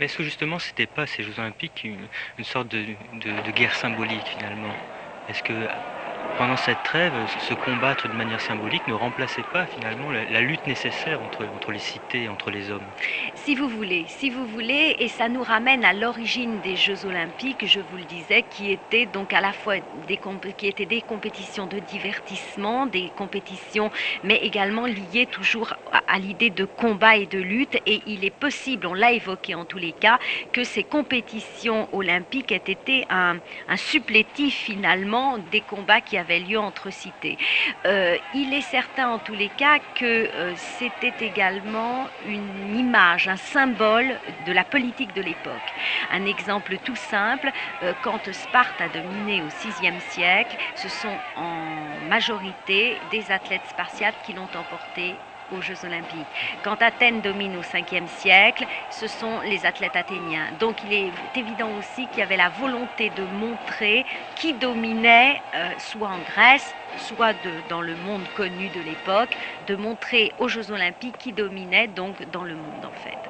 Mais est-ce que justement c'était pas ces Jeux Olympiques une sorte de guerre symbolique finalement? Est-ce que pendant cette trêve, se combattre de manière symbolique ne remplaçait pas finalement la lutte nécessaire entre les cités, entre les hommes? Si vous voulez, et ça nous ramène à l'origine des Jeux Olympiques, je vous le disais, qui étaient donc à la fois qui étaient des compétitions de divertissement, des compétitions, mais également liées toujours à l'idée de combat et de lutte. Et il est possible, on l'a évoqué en tous les cas, que ces compétitions olympiques aient été un supplétif finalement des combats qui avaient lieu entre cités. Il est certain en tous les cas que c'était également une image, un symbole de la politique de l'époque. Un exemple tout simple, quand Sparte a dominé au VIe siècle, ce sont en majorité des athlètes spartiates qui l'ont emporté aux Jeux Olympiques. Quand Athènes domine au Ve siècle, ce sont les athlètes athéniens. Donc il est évident aussi qu'il y avait la volonté de montrer qui dominait, soit en Grèce, soit dans le monde connu de l'époque, de montrer aux Jeux Olympiques qui dominait donc dans le monde en fait.